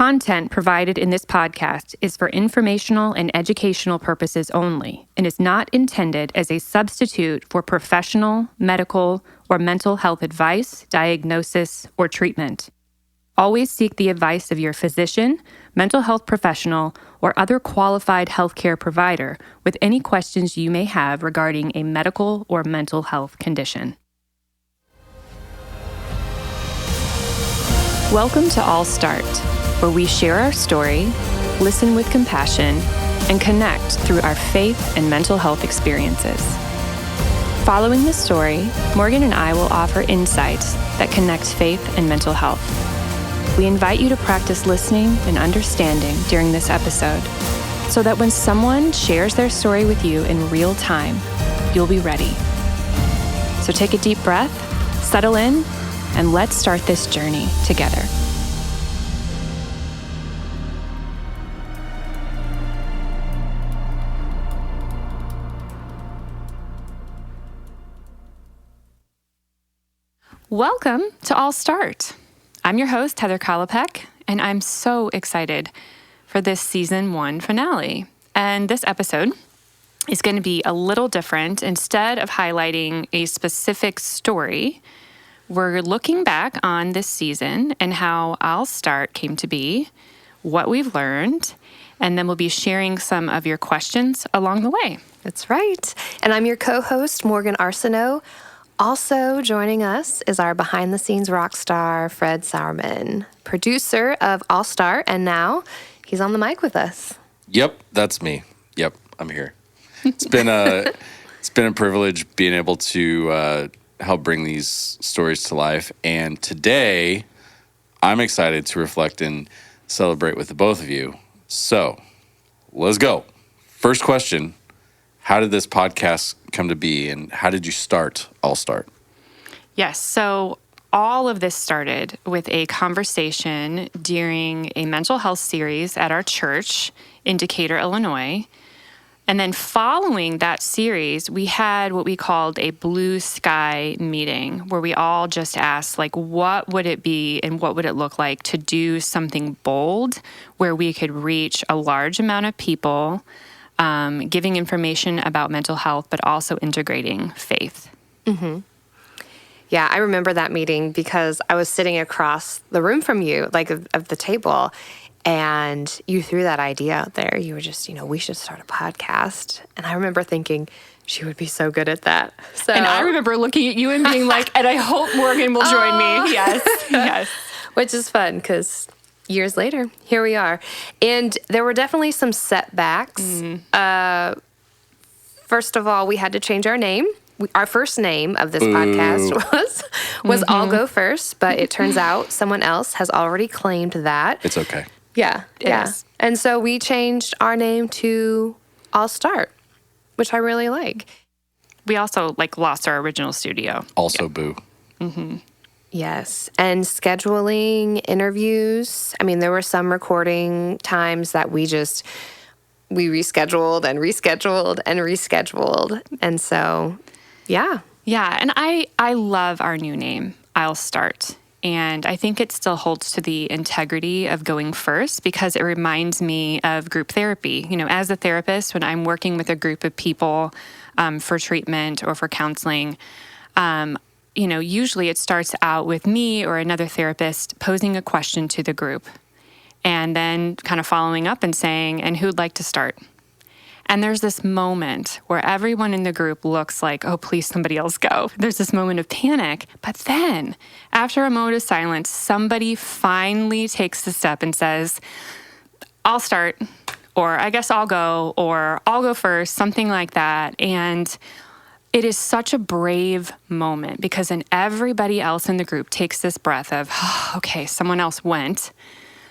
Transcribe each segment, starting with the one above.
content provided in this podcast is for informational and educational purposes only and is not intended as a substitute for professional, medical, or mental health advice, diagnosis, or treatment. Always seek the advice of your physician, mental health professional, or other qualified healthcare provider with any questions you may have regarding a medical or mental health condition. Welcome to All Start, where we share our story, listen with compassion, and connect through our faith and mental health experiences. Following this story, Morgan and I will offer insights that connect faith and mental health. We invite you to practice listening and understanding during this episode so that when someone shares their story with you in real time, you'll be ready. So take a deep breath, settle in, and let's start this journey together. Welcome to All Start. I'm your host, Heather Kolopek, and I'm so excited for this season 1 finale. And this episode is going to be a little different. Instead of highlighting a specific story, we're looking back on this season and how I'll Start came to be, what we've learned, and then we'll be sharing some of your questions along the way. That's right. And I'm your co-host, Morgan Arsenault. Also joining us is our behind-the-scenes rock star, Fred Sauerman, producer of All Start, and now he's on the mic with us. Yep, that's me. Yep, I'm here. It's been a privilege being able to help bring these stories to life. And today, I'm excited to reflect and celebrate with the both of you. So, let's go. First question, how did this podcast come to be, and how did you start All Start? Yes, so all of this started with a conversation during a mental health series at our church in Decatur, Illinois. And then following that series, we had what we called a blue sky meeting where we all just asked, like, what would it be and what would it look like to do something bold where we could reach a large amount of people, giving information about mental health, but also integrating faith. Mm-hmm. Yeah, I remember that meeting because I was sitting across the room from you, like of the table, and you threw that idea out there. You were just, we should start a podcast. And I remember thinking, she would be so good at that. So, and I remember looking at you and being like, and I hope Morgan will join me. Yes. Which is fun because years later, here we are. And there were definitely some setbacks. Mm-hmm. First of all, we had to change our name. Our first name of this podcast was mm-hmm. I'll Go First, but it turns out someone else has already claimed that. It's okay. Yeah. Yes. And so we changed our name to All Start, which I really like. We also lost our original studio. Also, boo. Mm-hmm. Yes. And scheduling interviews. I mean, there were some recording times that we rescheduled and rescheduled and rescheduled. And so, yeah. Yeah. And I love our new name, I'll Start. And I think it still holds to the integrity of going first because it reminds me of group therapy. As a therapist, when I'm working with a group of people for treatment or for counseling, usually it starts out with me or another therapist posing a question to the group and then kind of following up and saying, and who'd like to start? And there's this moment where everyone in the group looks like, oh, please, somebody else go. There's this moment of panic. But then, after a moment of silence, somebody finally takes the step and says, I'll start, or I guess I'll go, or I'll go first, something like that. And it is such a brave moment because then everybody else in the group takes this breath of, oh, okay, someone else went.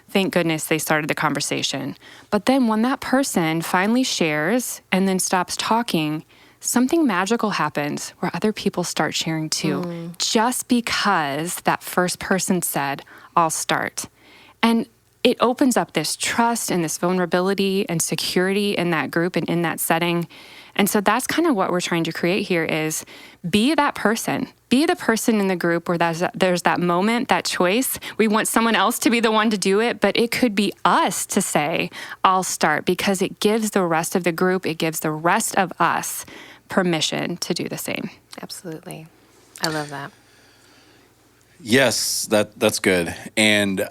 Thank goodness they started the conversation. But then when that person finally shares and then stops talking, something magical happens where other people start sharing too, just because that first person said, I'll start. And it opens up this trust and this vulnerability and security in that group and in that setting. And so that's kind of what we're trying to create here is be that person. Be the person in the group where there's that moment, that choice. We want someone else to be the one to do it, but it could be us to say, I'll start, because it gives the rest of the group, it gives the rest of us permission to do the same. Absolutely. I love that. Yes, that's good. And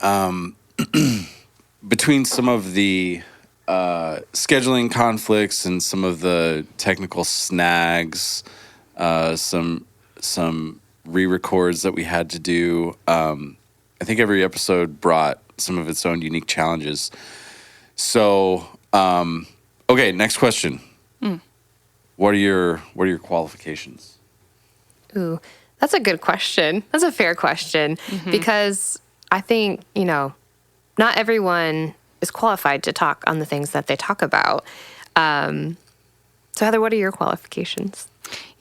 between some of the scheduling conflicts and some of the technical snags, some re-records that we had to do, I think every episode brought some of its own unique challenges. So, okay, next question. What are your qualifications? Ooh, that's a good question. That's a fair question because I think, not everyone is qualified to talk on the things that they talk about. So Heather, what are your qualifications?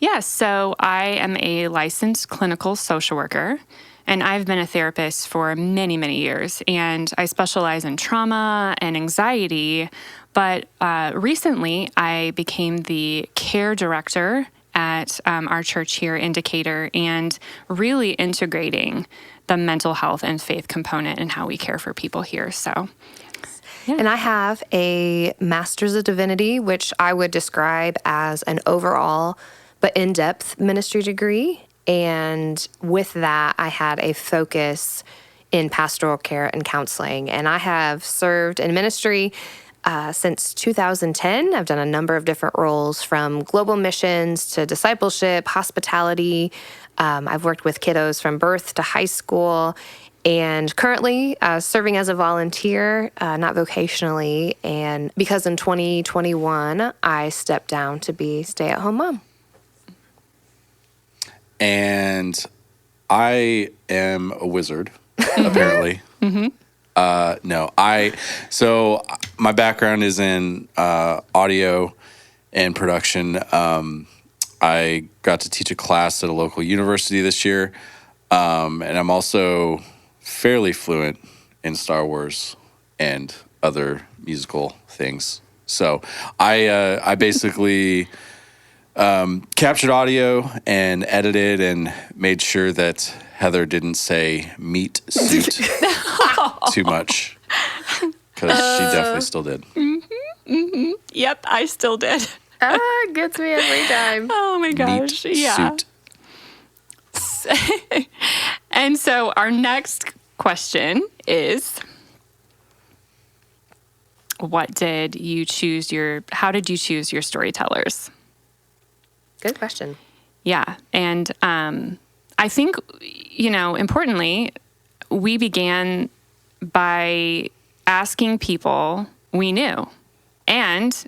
Yes, so I am a licensed clinical social worker, and I've been a therapist for many, many years, and I specialize in trauma and anxiety, but recently I became the care director at our church here, Indicator, and really integrating the mental health and faith component in how we care for people here. So, yeah. And I have a Master's of Divinity, which I would describe as an overall but in-depth ministry degree. And with that, I had a focus in pastoral care and counseling. And I have served in ministry since 2010. I've done a number of different roles, from global missions to discipleship, hospitality. I've worked with kiddos from birth to high school, and currently serving as a volunteer, not vocationally. And because in 2021, I stepped down to be stay-at-home mom. And I am a wizard, apparently. So my background is in audio and production. I got to teach a class at a local university this year, and I'm also fairly fluent in Star Wars and other musical things. So I basically captured audio and edited and made sure that Heather didn't say meat suit too much, because she definitely still did. Yep, I still did. It gets me every time. Oh my gosh. Meat Yeah. suit. And so our next question is, how did you choose your storytellers? Good question. Yeah. And I think, importantly, we began by asking people we knew and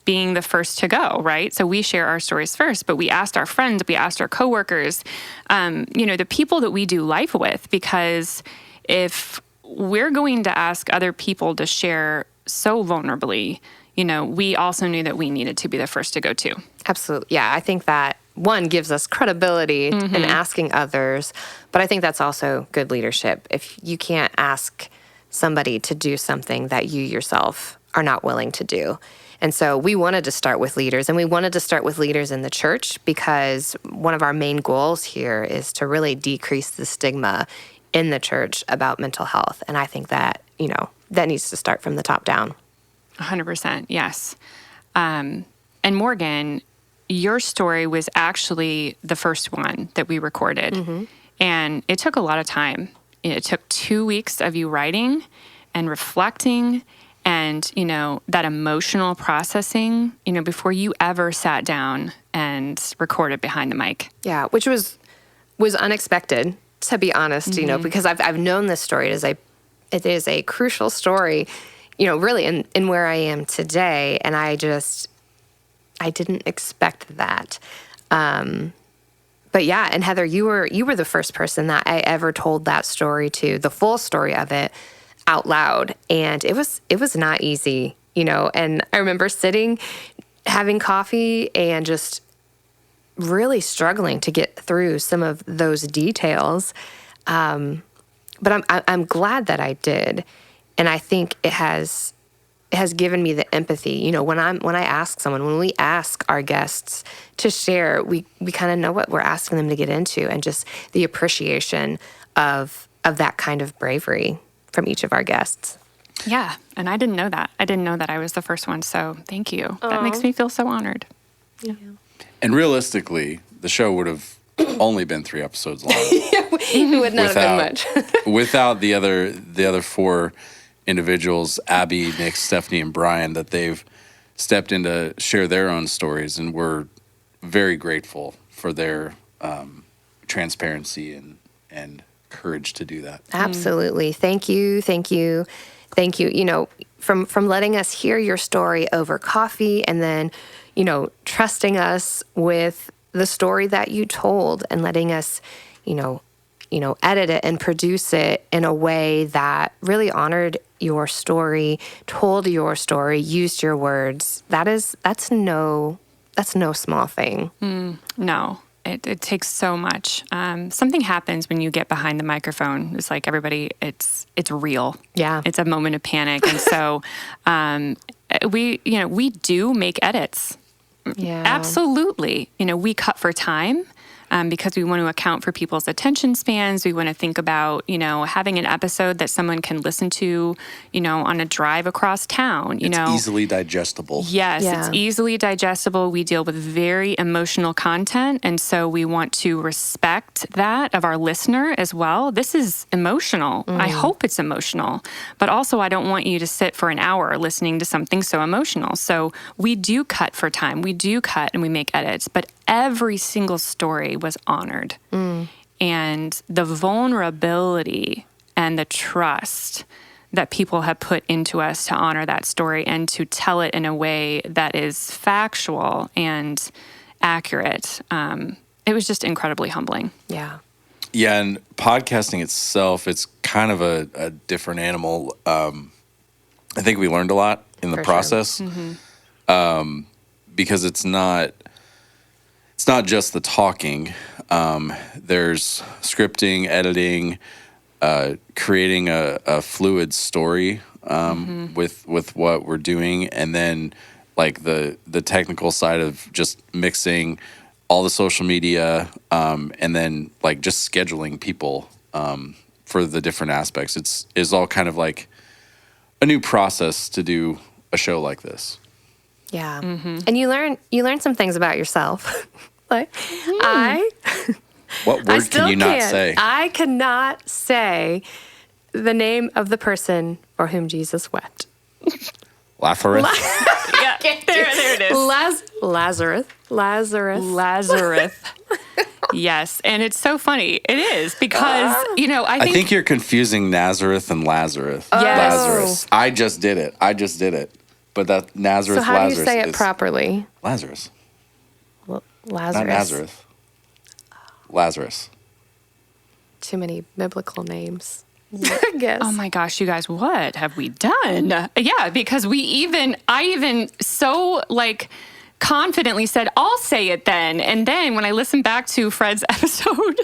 being the first to go, right? So we share our stories first, but we asked our friends, we asked our coworkers, the people that we do life with, because if we're going to ask other people to share so vulnerably, we also knew that we needed to be the first to go too. Absolutely. Yeah, I think that one gives us credibility in asking others, but I think that's also good leadership. If you can't ask somebody to do something that you yourself are not willing to do. And so we wanted to start with leaders, and we wanted to start with leaders in the church because one of our main goals here is to really decrease the stigma in the church about mental health. And I think that, that needs to start from the top down. 100%, yes. And Morgan, your story was actually the first one that we recorded. And it took a lot of time. It took 2 weeks of you writing and reflecting and, that emotional processing, before you ever sat down and recorded behind the mic. Yeah, which was unexpected, to be honest, because I've known this story. It is a crucial story, really in where I am today. And I didn't expect that. But yeah, and Heather, you were the first person that I ever told that story to, the full story of it, out loud. And it was not easy, and I remember sitting, having coffee, and just really struggling to get through some of those details. But I'm glad that I did. And I think it has has given me the empathy. You know, when I ask someone, when we ask our guests to share, we kind of know what we're asking them to get into, and just the appreciation of that kind of bravery from each of our guests. Yeah, and I didn't know that. I didn't know that I was the first one, so thank you. That makes me feel so honored. Yeah. And realistically, the show would have only been 3 episodes long. It would not have been much. Without the other 4 individuals, Abby, Nick, Stephanie, and Brian, that they've stepped in to share their own stories, and we're very grateful for their transparency and courage to do that. Absolutely. Thank you. You know, from letting us hear your story over coffee, and then, you know, trusting us with the story that you told, and letting us, you know, edit it and produce it in a way that really honored your story, told your story, used your words. That's no small thing. No, it takes so much. Something happens when you get behind the microphone. It's like everybody, it's real. Yeah. It's a moment of panic. And so we do make edits. Yeah. Absolutely. You know, we cut for time. Because we want to account for people's attention spans. We want to think about, you know, having an episode that someone can listen to, you know, on a drive across town. It's easily digestible. Yes, Yeah. It's easily digestible. We deal with very emotional content, and so we want to respect that of our listener as well. This is emotional. I hope it's emotional, but also I don't want you to sit for an hour listening to something so emotional. So we do cut for time. We do cut and we make edits, but every single story was honored. And the vulnerability and the trust that people have put into us to honor that story and to tell it in a way that is factual and accurate, it was just incredibly humbling. Yeah. Yeah, and podcasting itself, it's kind of a different animal. I think we learned a lot in the For process, because it's not just the talking. There's scripting, editing, creating a fluid story with what we're doing, and then like the technical side of just mixing all the social media, and then like just scheduling people for the different aspects. It's all kind of like a new process to do a show like this. Yeah. And you learn some things about yourself. Like What word can you not say? I cannot say the name of the person for whom Jesus wept. Lazarus? Yeah, there it is. Lazarus. Yes, and it's so funny. It is because, you know, I I think you're confusing Nazareth and Lazarus. Yes. Lazarus. I just did it. But that Nazareth, So how Lazarus do you say it is properly? Lazarus. Lazarus. Not Nazareth. Lazarus. Too many biblical names, I guess. oh my gosh, you guys, what have we done? Yeah, because I even so like confidently said, I'll say it then. And then when I listened back to Fred's episode,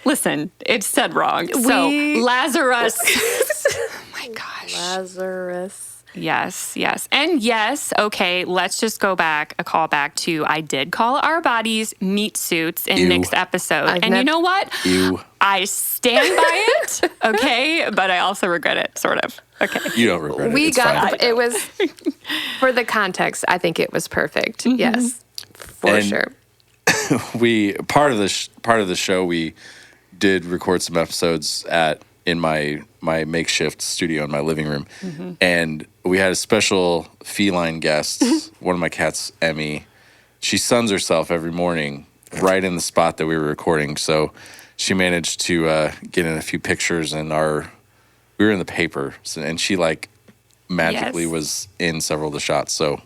listen, it's said wrong. So Lazarus. Oh my gosh. Lazarus. Yes. And yes, okay, let's just go back, a call back to I did call our bodies meat suits in Ew. Nick's episode. You know what? Ew. I stand by it, okay? But I also regret it, sort of. Okay. You don't regret it. We It's got fine. it was for the context. I think it was perfect. Yes, for And sure. We part of the show we did record some episodes in my makeshift studio in my living room, and we had a special feline guest. One of my cats, Emmy, she suns herself every morning right in the spot that we were recording. So she managed to get in a few pictures, and we were in the paper, and she like magically Yes. was in several of the shots. So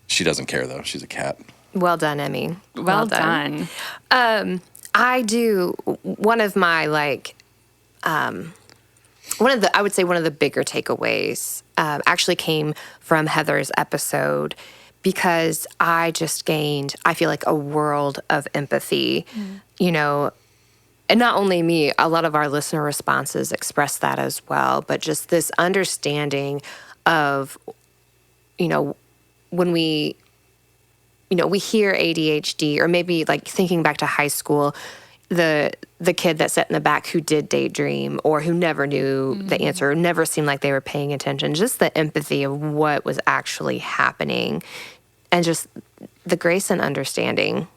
she doesn't care though; she's a cat. Well done, Emmy. Well done. I do one of my I would say one of the bigger takeaways actually came from Heather's episode, because I just gained, I feel like, a world of empathy, you know, and not only me, a lot of our listener responses express that as well, but just this understanding of when we hear ADHD, or maybe like thinking back to high school, the kid that sat in the back who did daydream or who never knew the answer, or never seemed like they were paying attention, just the empathy of what was actually happening and just the grace and understanding,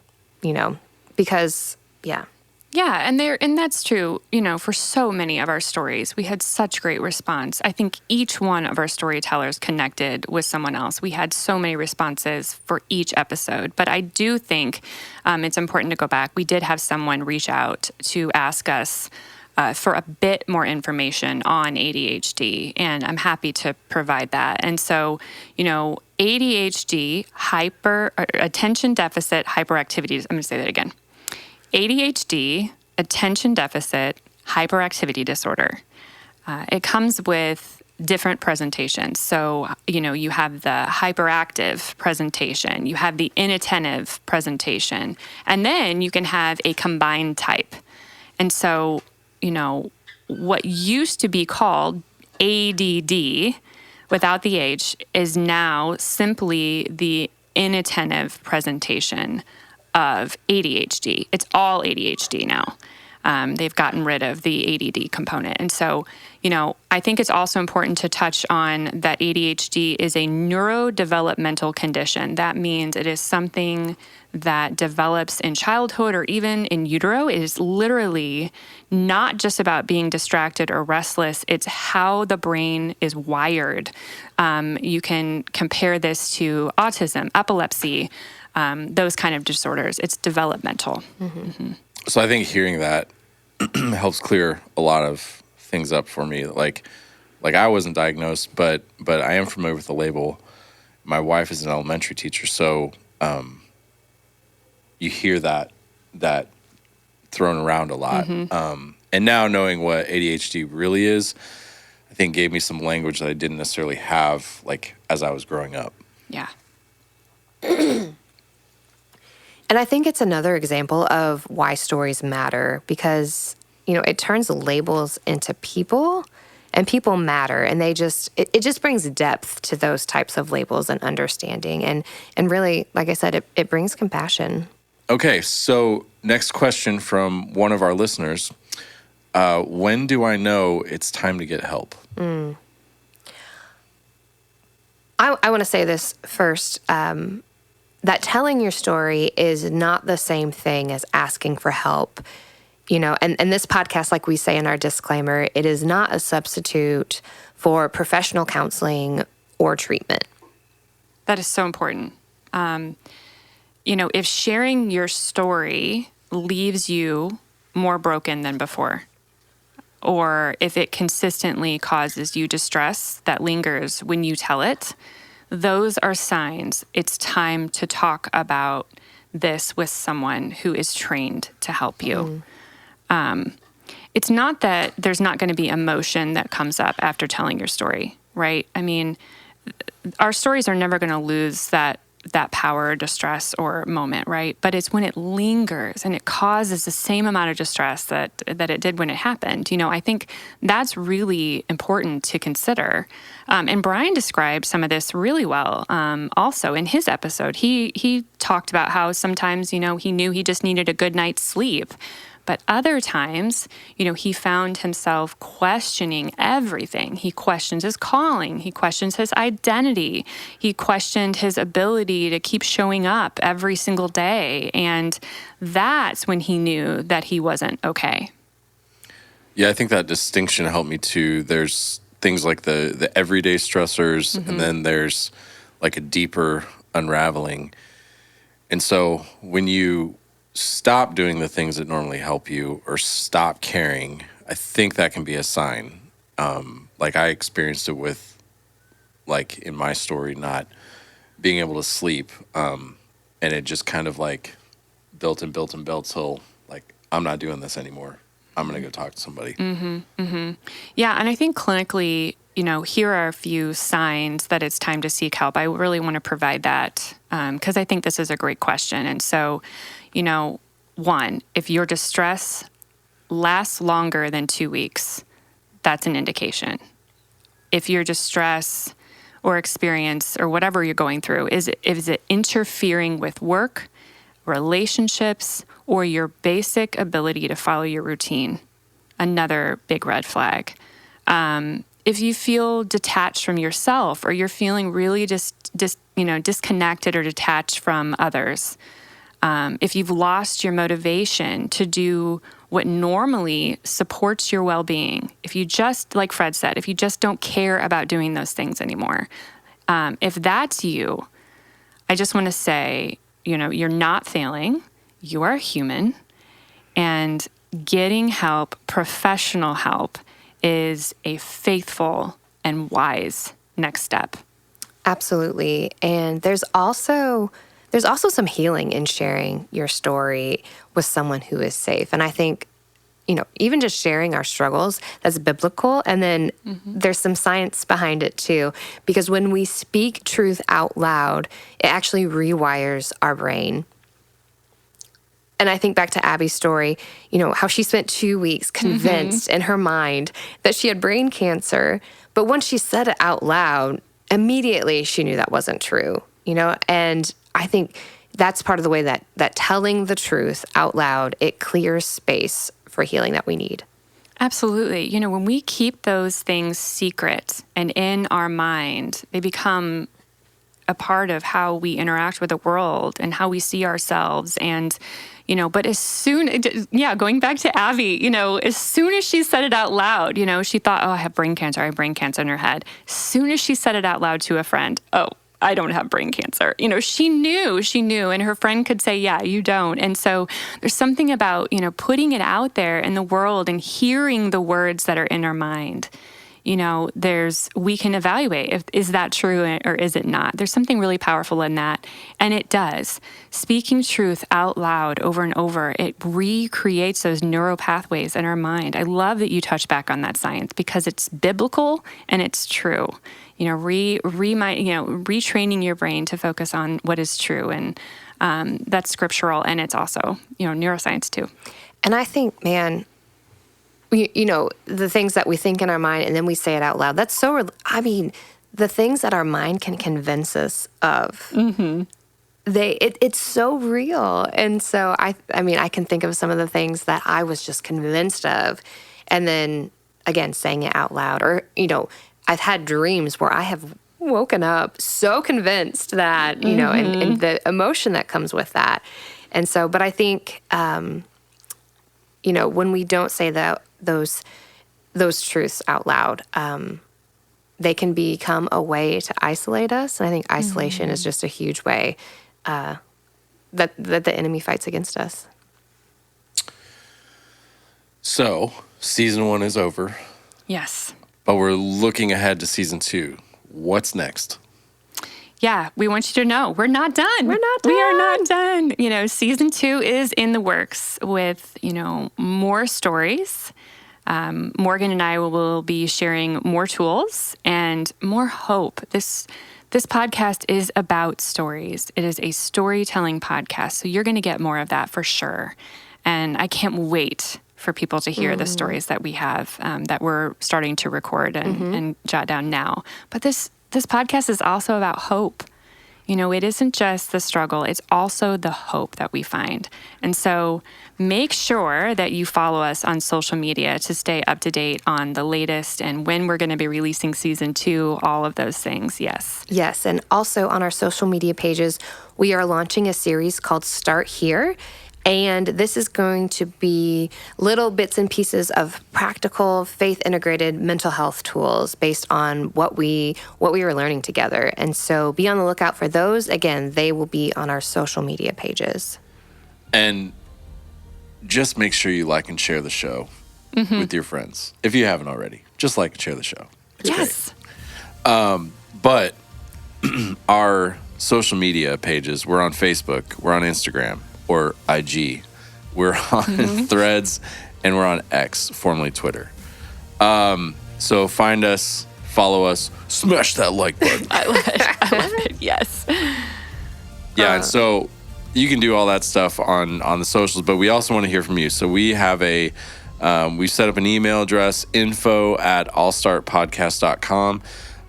because, yeah. Yeah, and that's true, for so many of our stories. We had such great response. I think each one of our storytellers connected with someone else. We had so many responses for each episode. But I do think it's important to go back. We did have someone reach out to ask us for a bit more information on ADHD, and I'm happy to provide that. And so, ADHD, attention deficit hyperactivity. I'm going to say that again. ADHD, attention deficit hyperactivity disorder. It comes with different presentations. So, you have the hyperactive presentation, you have the inattentive presentation, and then you can have a combined type. And so, what used to be called ADD without the H is now simply the inattentive presentation of ADHD. It's all ADHD now. They've gotten rid of the ADD component. And so, I think it's also important to touch on that ADHD is a neurodevelopmental condition. That means it is something that develops in childhood or even in utero. It is literally not just about being distracted or restless. It's how the brain is wired. You can compare this to autism, epilepsy, those kind of disorders. It's developmental. Mm-hmm. So I think hearing that helps clear a lot of things up for me. Like I wasn't diagnosed, but I am familiar with the label. My wife is an elementary teacher, so you hear that thrown around a lot. Mm-hmm. And now knowing what ADHD really is, I think gave me some language that I didn't necessarily have as I was growing up. Yeah. And I think it's another example of why stories matter, because, it turns labels into people, and people matter. And it just brings depth to those types of labels and understanding. And really, like I said, it brings compassion. Okay, so next question from one of our listeners. When do I know it's time to get help? I want to say this first. That telling your story is not the same thing as asking for help. And this podcast, like we say in our disclaimer, it is not a substitute for professional counseling or treatment. That is so important. If sharing your story leaves you more broken than before, or if it consistently causes you distress that lingers when you tell it, those are signs it's time to talk about this with someone who is trained to help you. It's not that there's not going to be emotion that comes up after telling your story, right? I mean, our stories are never going to lose that power or distress or moment, right? But it's when it lingers and it causes the same amount of distress that it did when it happened. I think that's really important to consider. And Brian described some of this really well. Also in his episode, he talked about how sometimes, he knew he just needed a good night's sleep. But other times, he found himself questioning everything. He questions his calling. He questions his identity. He questioned his ability to keep showing up every single day. And that's when he knew that he wasn't okay. Yeah, I think that distinction helped me too. There's things like the everyday stressors, and then there's like a deeper unraveling. And so when you stop doing the things that normally help you or stop caring, I think that can be a sign. I experienced it with, in my story, not being able to sleep. And it just kind of built and built and built till I'm not doing this anymore. I'm going to go talk to somebody. Mm-hmm, mm-hmm. Yeah, and I think clinically, here are a few signs that it's time to seek help. I really want to provide that because I think this is a great question. And so, one, if your distress lasts longer than 2 weeks, that's an indication. If your distress or experience or whatever you're going through? Is it interfering with work, relationships, or your basic ability to follow your routine? Another big red flag. If you feel detached from yourself, or you're feeling really disconnected or detached from others, if you've lost your motivation to do what normally supports your well-being, if you just, like Fred said, if you just don't care about doing those things anymore, if that's you, I just want to say, you're not failing. You are human, and getting help, professional help, is a faithful and wise next step. Absolutely. And there's also some healing in sharing your story with someone who is safe. And I think, even just sharing our struggles, that's biblical. And then there's some science behind it too, because when we speak truth out loud, it actually rewires our brain. And I think back to Abby's story, how she spent 2 weeks convinced in her mind that she had brain cancer. But once she said it out loud, immediately she knew that wasn't true, And I think that's part of the way that telling the truth out loud, it clears space for healing that we need. Absolutely. When we keep those things secret and in our mind, they become a part of how we interact with the world and how we see ourselves. And, but going back to Abby, as soon as she said it out loud, she thought, I have brain cancer. I have brain cancer in her head. As soon as she said it out loud to a friend, I don't have brain cancer. She knew, and her friend could say, yeah, you don't. And so there's something about, putting it out there in the world and hearing the words that are in our mind. We can evaluate is that true or is it not? There's something really powerful in that. And it does. Speaking truth out loud over and over, it recreates those neural pathways in our mind. I love that you touch back on that science because it's biblical and it's true. Retraining your brain to focus on what is true. And that's scriptural, and it's also, neuroscience too. And I think, man, the things that we think in our mind and then we say it out loud, that's so, the things that our mind can convince us of, it's so real. And so, I can think of some of the things that I was just convinced of. And then, again, saying it out loud. Or, I've had dreams where I have woken up so convinced that, and the emotion that comes with that. And so, but I think, when we don't say those truths out loud, they can become a way to isolate us. And I think isolation is just a huge way that the enemy fights against us. So, season 1 is over. Yes. But we're looking ahead to season 2. What's next? Yeah, we want you to know we're not done. We're not done. We are not done. Season 2 is in the works with, more stories. Morgan and I will be sharing more tools and more hope. This podcast is about stories. It is a storytelling podcast. So you're going to get more of that for sure. And I can't wait for people to hear the stories that we have that we're starting to record and jot down now. But this podcast is also about hope. It isn't just the struggle, it's also the hope that we find. And so make sure that you follow us on social media to stay up to date on the latest and when we're going to be releasing season 2, all of those things. Yes. Yes. And also on our social media pages, we are launching a series called Start Here. And this is going to be little bits and pieces of practical, faith-integrated mental health tools based on what we were learning together. And so be on the lookout for those. Again, they will be on our social media pages. And just make sure you like and share the show with your friends. If you haven't already, just like and share the show. It's great. But our social media pages, we're on Facebook, we're on Instagram, or IG. We're on Threads, and we're on X, formerly Twitter. So find us, follow us, smash that like button. I love it. Yes. Yeah, and so you can do all that stuff on the socials, but we also want to hear from you. So we have we've set up an email address, info@allstartpodcast.com.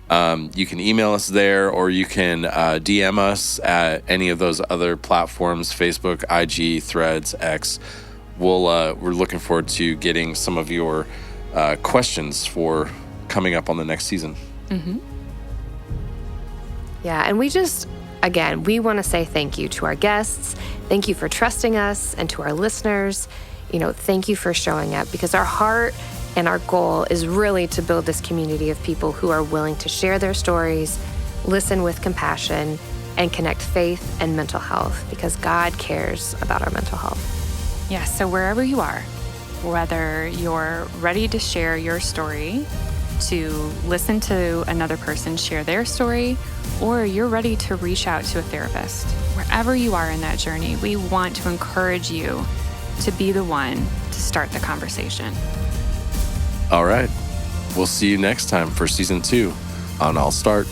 You can email us there, or you can DM us at any of those other platforms: Facebook, IG, Threads, X. We're looking forward to getting some of your questions for coming up on the next season. Yeah, and we want to say thank you to our guests. Thank you for trusting us, and to our listeners. Thank you for showing up, because our heart and our goal is really to build this community of people who are willing to share their stories, listen with compassion, and connect faith and mental health, because God cares about our mental health. Yeah, so wherever you are, whether you're ready to share your story, to listen to another person share their story, or you're ready to reach out to a therapist, wherever you are in that journey, we want to encourage you to be the one to start the conversation. All right. We'll see you next time for season 2 on I'll Start.